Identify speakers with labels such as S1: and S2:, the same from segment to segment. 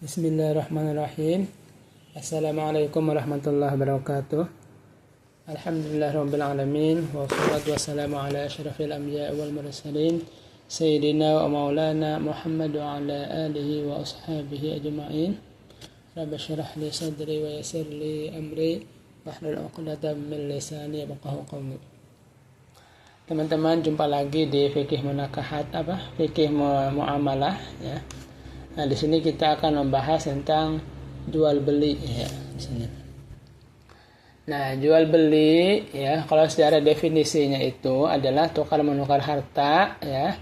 S1: Bismillahirrahmanirrahim. Assalamualaikum warahmatullahi wabarakatuh. Alhamdulillahirrabbilalamin. Wassalatu wassalamu ala asyrafil anbiya wal mursalin Sayyidina wa maulana Muhammad wa ala alihi wa ashabihi ajma'in. Rabbi syrah li sadri wa yassir li amri wahlul 'uqdatam min lisani yafqahu qawli. Teman-teman, jumpa lagi di fikih munakahat fikih muamalah ya. Nah, di sini kita akan membahas tentang jual beli ya di sini. Nah, jual beli ya, kalau secara definisinya itu adalah tukar menukar harta ya.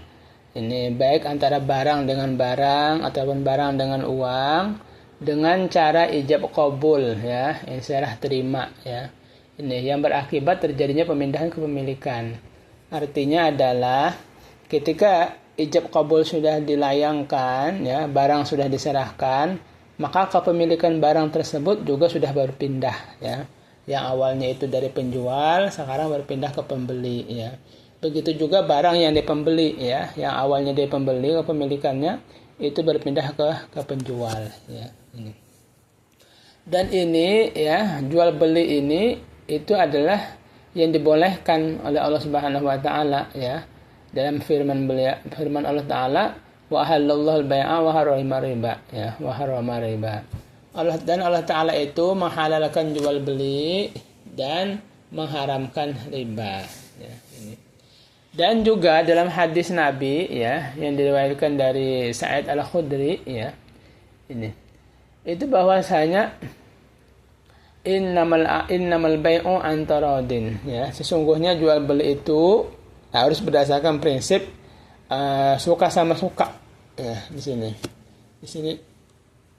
S1: Ini baik antara barang dengan barang ataupun barang dengan uang dengan cara ijab qabul ya, yang serah terima ya. Ini yang berakibat terjadinya pemindahan kepemilikan. Artinya adalah ketika ijab qabul sudah dilayangkan ya, barang sudah diserahkan, maka kepemilikan barang tersebut juga sudah berpindah ya. Yang awalnya itu dari penjual sekarang berpindah ke pembeli ya. Begitu juga barang yang dipembeli ya, yang awalnya dari pembeli kepemilikannya itu berpindah ke penjual ya. Ini. Dan ini ya, jual beli ini itu adalah yang dibolehkan oleh Allah Subhanahu wa taala ya. Dalam firman Allah Ta'ala, wa halallahu al-bai'a wa harrama riba ya, wa harrama riba. Allah Ta'ala itu menghalalkan jual beli dan mengharamkan riba ya, ini. Dan juga dalam hadis Nabi ya, yang diriwayatkan dari Sa'id Al-Khudri ya, ini. Itu bahwasanya innamal bai'u an taradin ya, sesungguhnya jual beli itu harus berdasarkan prinsip suka sama suka ya. Di sini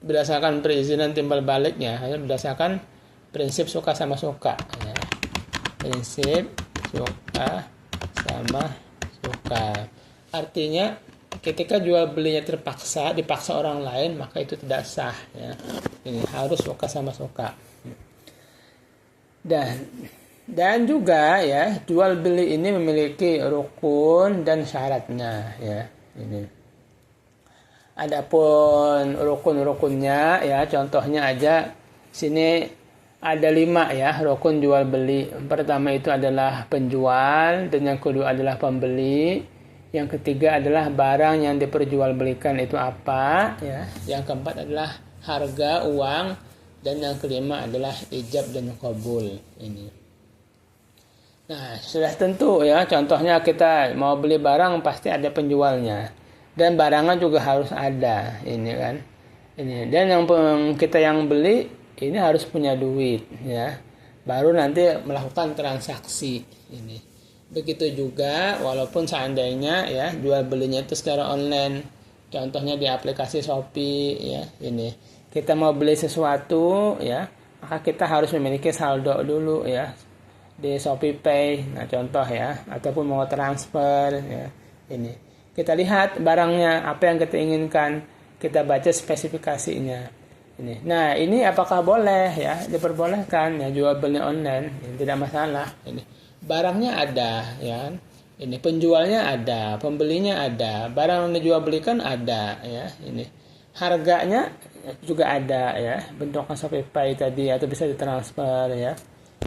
S1: berdasarkan perizinan timbal baliknya hanya berdasarkan prinsip suka sama suka ya. Prinsip suka sama suka artinya ketika jual belinya dipaksa orang lain, maka itu tidak sah ya. Ini harus suka sama suka. Dan juga ya, jual beli ini memiliki rukun dan syaratnya ya. Ini. Adapun rukun-rukunnya ya, contohnya aja sini ada 5 ya, rukun jual beli. Pertama itu adalah penjual, dan yang kedua adalah pembeli. Yang ketiga adalah barang yang diperjualbelikan itu apa ya. Yang keempat adalah harga uang, dan yang kelima adalah ijab dan qabul ini. Nah, sudah tentu ya, contohnya kita mau beli barang pasti ada penjualnya. Dan barangnya juga harus ada, ini kan. Ini. Dan kita yang beli ini harus punya duit ya. Baru nanti melakukan transaksi ini. Begitu juga walaupun seandainya ya jual belinya itu secara online. Contohnya di aplikasi Shopee ya, ini. Kita mau beli sesuatu ya, maka kita harus memiliki saldo dulu ya. Di Shopee Pay, nah contoh ya, ataupun mau transfer ya, ini kita lihat barangnya apa yang kita inginkan, kita baca spesifikasinya ini. Nah ini apakah boleh ya, diperbolehkan ya jual beli online, ini tidak masalah. Ini barangnya ada ya, ini penjualnya ada, pembelinya ada, barang yang dijual belikan ada ya, ini harganya juga ada ya, bentuknya Shopee Pay tadi atau bisa ditransfer ya.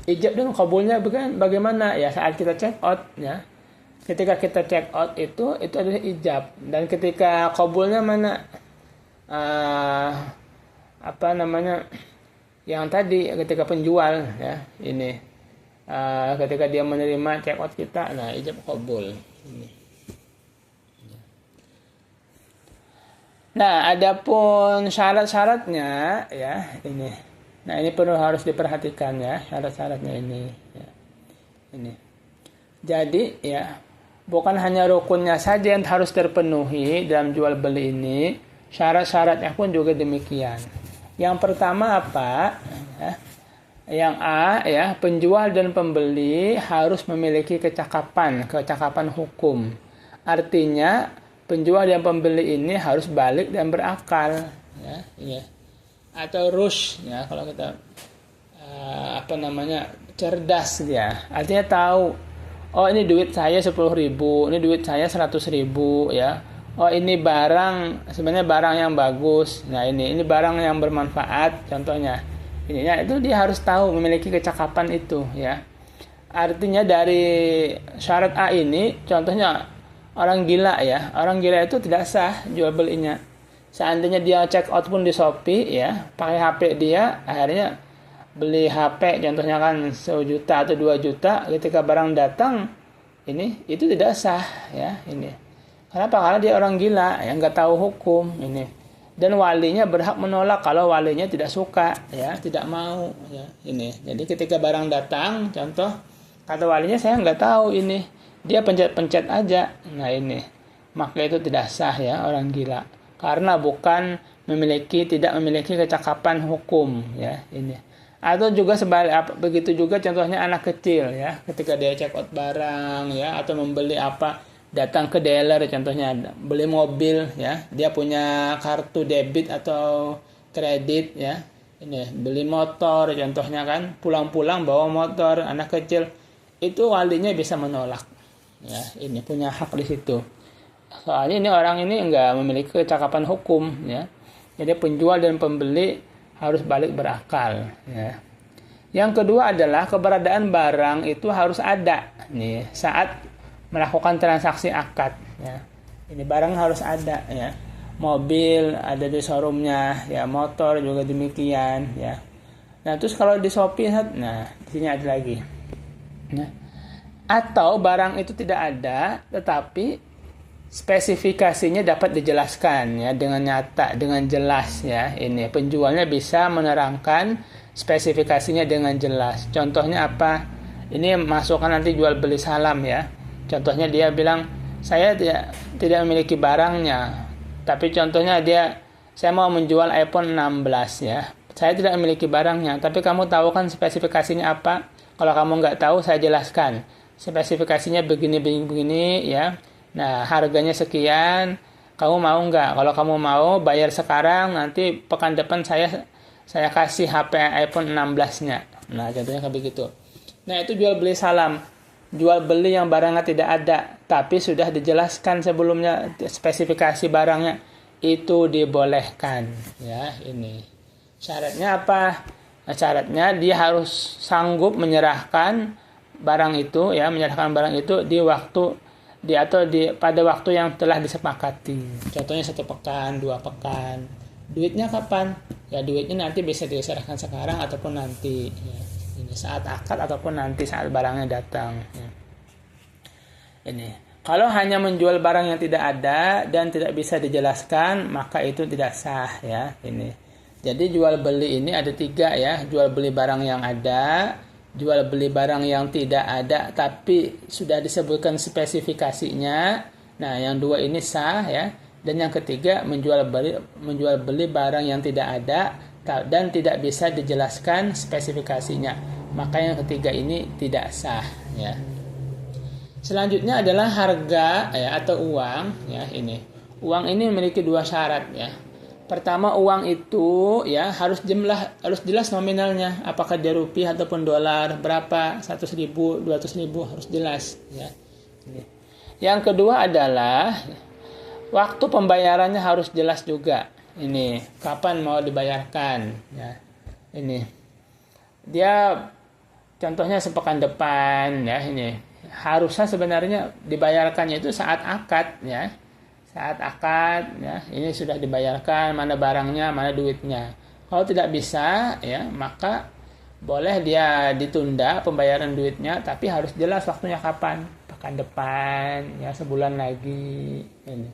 S1: Ijab dan qabulnya bagaimana ya saat kita check out ya. Ketika kita check out itu adalah ijab, dan ketika qabulnya mana yang tadi ketika penjual ya, ini ketika dia menerima check out kita, nah ijab qabul ini. Nah, adapun syarat-syaratnya ya, ini. Nah, ini perlu harus diperhatikan ya, syarat-syaratnya ini ya. Ini. Jadi ya, bukan hanya rukunnya saja yang harus terpenuhi dalam jual beli ini, syarat-syaratnya pun juga demikian. Yang pertama apa? Ya. Yang A ya, penjual dan pembeli harus memiliki kecakapan hukum. Artinya penjual dan pembeli ini harus balik dan berakal ya, ini. Atau rush ya, kalau kita cerdas dia, artinya tahu, oh ini duit saya 10.000, ini duit saya 100.000 ya, oh ini barang sebenarnya barang yang bagus. Nah, ini barang yang bermanfaat contohnya. Ininya itu dia harus tahu memiliki kecakapan itu ya. Artinya dari syarat A ini contohnya orang gila ya. Orang gila itu tidak sah jual belinya. Seandainya dia check out pun di Shopee ya, pakai HP dia, akhirnya beli HP contohnya kan 1 juta atau 2 juta, ketika barang datang ini itu tidak sah ya ini. Kenapa? Karena dia orang gila yang nggak tahu hukum ini. Dan walinya berhak menolak kalau walinya tidak suka ya, tidak mau ya ini. Jadi ketika barang datang, contoh kata walinya saya nggak tahu ini, dia pencet-pencet aja. Nah ini, maka itu tidak sah ya orang gila. Karena tidak memiliki kecakapan hukum ya ini. Atau juga begitu juga contohnya anak kecil ya, ketika dia check out barang ya atau membeli apa, datang ke dealer contohnya beli mobil ya, dia punya kartu debit atau kredit ya, ini beli motor contohnya kan, pulang-pulang bawa motor, anak kecil itu walinya bisa menolak ya, ini punya hak di situ. Soalnya ini orang ini enggak memiliki kecakapan hukum ya. Jadi penjual dan pembeli harus balik berakal ya. Yang kedua adalah keberadaan barang itu harus ada nih saat melakukan transaksi akad ya. Ini barang harus ada ya. Mobil ada di showroomnya ya, motor juga demikian ya. Nah, terus kalau di Shopee, nah di sini ada lagi. Nah, atau barang itu tidak ada tetapi spesifikasinya dapat dijelaskan ya dengan nyata, dengan jelas ya. Ini penjualnya bisa menerangkan spesifikasinya dengan jelas. Contohnya apa? Ini masukkan nanti jual beli salam ya. Contohnya dia bilang, saya tidak memiliki barangnya. Tapi contohnya saya mau menjual iPhone 16 ya. Saya tidak memiliki barangnya, tapi kamu tahu kan spesifikasinya apa? Kalau kamu nggak tahu, saya jelaskan. Spesifikasinya begini ya. Nah, harganya sekian. Kamu mau nggak? Kalau kamu mau, bayar sekarang. Nanti pekan depan saya kasih HP iPhone 16-nya. Nah, contohnya kayak begitu. Nah, itu jual beli salam. Jual beli yang barangnya tidak ada, tapi sudah dijelaskan sebelumnya spesifikasi barangnya, itu dibolehkan. Ya, ini. Syaratnya apa? Nah, syaratnya dia harus sanggup menyerahkan barang itu ya, pada waktu yang telah disepakati. Contohnya 1 pekan, 2 pekan. Duitnya kapan? Ya duitnya nanti bisa diserahkan sekarang ataupun nanti. Ya. Ini saat akad ataupun nanti saat barangnya datang. Ya. Ini. Kalau hanya menjual barang yang tidak ada dan tidak bisa dijelaskan, maka itu tidak sah ya. Ini. Jadi jual beli ini ada 3 ya. Jual beli barang yang ada, jual beli barang yang tidak ada tapi sudah disebutkan spesifikasinya. Nah, yang 2 ini sah ya. Dan yang ketiga menjual beli barang yang tidak ada dan tidak bisa dijelaskan spesifikasinya. Maka yang ketiga ini tidak sah ya. Selanjutnya adalah harga ya atau uang ya ini. Uang ini memiliki 2 syarat ya. Pertama, uang itu ya harus jelas nominalnya, apakah dia rupiah ataupun dolar, berapa, 100.000, 200.000 harus jelas ya. Yang kedua adalah waktu pembayarannya harus jelas juga. Ini kapan mau dibayarkan ya. Ini dia contohnya sepekan depan ya, ini harusnya sebenarnya dibayarkannya itu saat akad ya. Saat akad ya, ini sudah dibayarkan, mana barangnya, mana duitnya. Kalau tidak bisa ya, maka boleh dia ditunda pembayaran duitnya, tapi harus jelas waktunya kapan, pekan depan ya, sebulan lagi ini.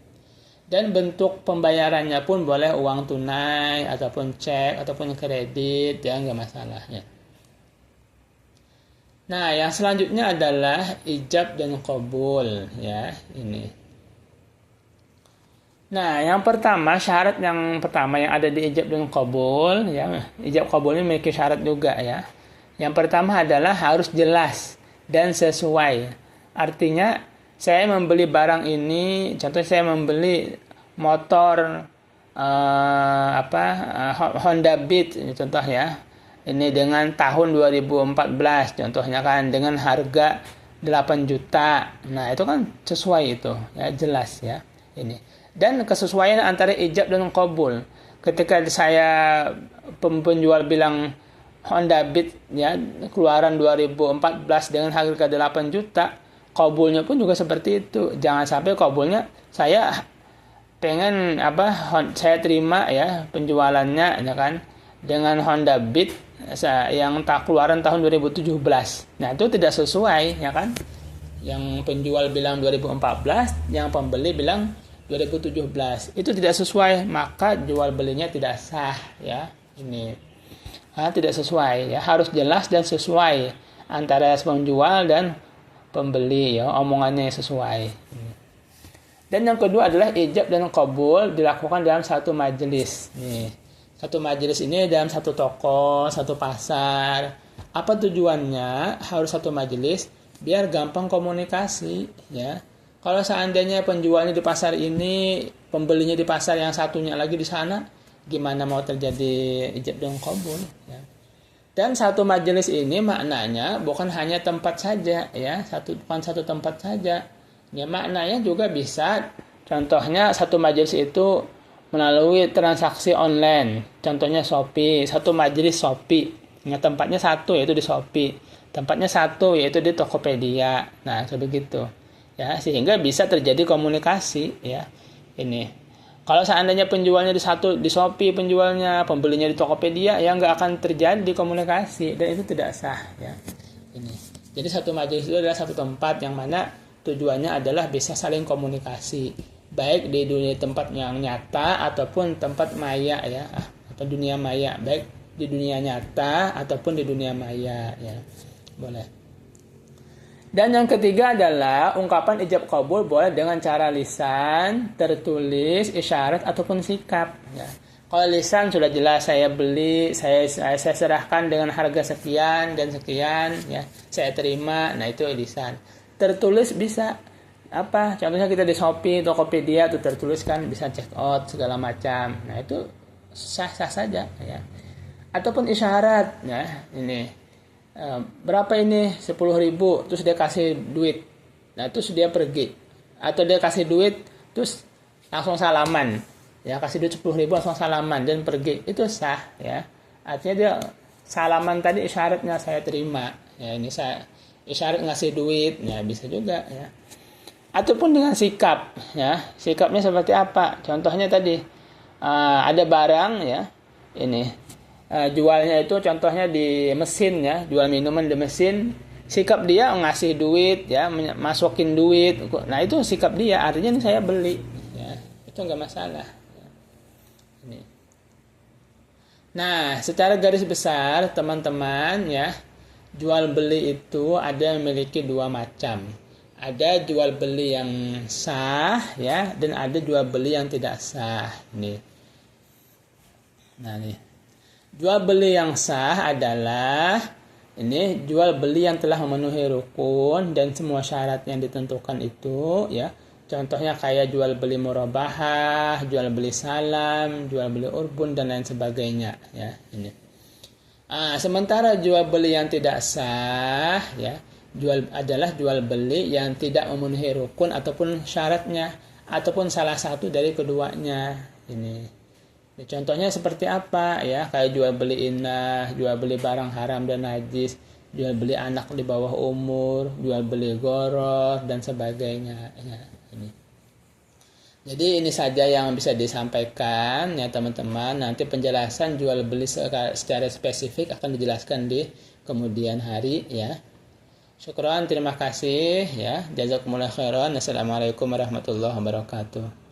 S1: Dan bentuk pembayarannya pun boleh uang tunai ataupun cek ataupun kredit ya, nggak masalah ya. Nah, yang selanjutnya adalah ijab dan qabul ya, ini. Nah, yang pertama, syarat yang pertama yang ada di ijab dan qabul ya. Ijab qabul ini memiliki syarat juga ya. Yang pertama adalah harus jelas dan sesuai. Artinya saya membeli barang ini, contohnya saya membeli motor Honda Beat contoh ya. Ini dengan tahun 2014 contohnya kan, dengan harga 8 juta. Nah, itu kan sesuai itu ya, jelas ya. Ini. Dan kesesuaian antara ijab dan qabul. Ketika saya penjual bilang Honda Beat ya keluaran 2014 dengan harga 8 juta, qabulnya pun juga seperti itu. Jangan sampai qabulnya saya pengen saya terima ya penjualannya ya kan dengan Honda Beat yang tak keluaran tahun 2017. Nah, itu tidak sesuai ya kan. Yang penjual bilang 2014, yang pembeli bilang 2017. Itu tidak sesuai, maka jual belinya tidak sah ya. Ini tidak sesuai ya, harus jelas dan sesuai antara penjual dan pembeli ya, omongannya sesuai. Dan yang kedua adalah ijab dan qabul dilakukan dalam satu majelis. Nih. Satu majelis ini dalam satu toko, satu pasar. Apa tujuannya? Harus satu majelis biar gampang komunikasi ya. Kalau seandainya penjualnya di pasar ini, pembelinya di pasar yang satunya lagi di sana, gimana mau terjadi ijab dan qabul ya. Dan satu majelis ini maknanya bukan hanya tempat saja ya, bukan satu tempat saja. Ya, maknanya juga bisa, contohnya satu majelis itu melalui transaksi online. Contohnya Shopee, satu majelis Shopee. Ya, tempatnya satu yaitu di Shopee. Tempatnya satu yaitu di Tokopedia. Nah, sebegitu. Ya, sehingga bisa terjadi komunikasi ya. Ini. Kalau seandainya penjualnya di Shopee penjualnya, pembelinya di Tokopedia, ya nggak akan terjadi komunikasi dan itu tidak sah ya. Ini. Jadi satu majelis itu adalah satu tempat yang mana tujuannya adalah bisa saling komunikasi. Baik di dunia tempat yang nyata ataupun tempat maya ya, atau dunia maya, baik di dunia nyata ataupun di dunia maya ya, boleh. Dan yang ketiga adalah ungkapan ijab qabul boleh dengan cara lisan, tertulis, isyarat ataupun sikap ya. Kalau lisan sudah jelas, saya beli, saya serahkan dengan harga sekian dan sekian ya, saya terima, nah itu lisan. Tertulis bisa contohnya kita di Shopee, Tokopedia itu tertulis kan, bisa check out segala macam. Nah, itu sah-sah saja ya. Ataupun isyarat ya, ini berapa ini 10.000, terus dia kasih duit. Nah, terus dia pergi. Atau dia kasih duit terus langsung salaman. Ya, kasih duit 10.000 langsung salaman dan pergi. Itu sah ya. Artinya dia salaman tadi isyaratnya saya terima. Ya, ini saya isyarat ngasih duit. Ya, bisa juga ya. Ataupun dengan sikap ya, sikapnya seperti apa? Contohnya tadi ada barang ya, ini jualnya itu contohnya di mesin ya, jual minuman di mesin, sikap dia ngasih duit ya, masukin duit, nah itu sikap dia, artinya ini saya beli ya, itu nggak masalah ya. Ini. Nah, secara garis besar teman-teman ya, jual beli itu ada memiliki dua macam. Ada jual beli yang sah ya, dan ada jual beli yang tidak sah. Nih. Nah, nih. Jual beli yang sah adalah ini jual beli yang telah memenuhi rukun dan semua syarat yang ditentukan itu ya. Contohnya kayak jual beli murabahah, jual beli salam, jual beli urbun dan lain sebagainya ya, ini. Sementara jual beli yang tidak sah ya, adalah jual beli yang tidak memenuhi rukun ataupun syaratnya ataupun salah satu dari keduanya. Ini contohnya seperti apa ya, kayak jual beli inah, jual beli barang haram dan najis, jual beli anak di bawah umur, jual beli goror dan sebagainya ya, ini. Jadi ini saja yang bisa disampaikan ya teman-teman. Nanti penjelasan jual beli secara spesifik akan dijelaskan di kemudian hari ya. Syukran, terima kasih ya. Jazakumullah khairan. Assalamualaikum warahmatullahi wabarakatuh.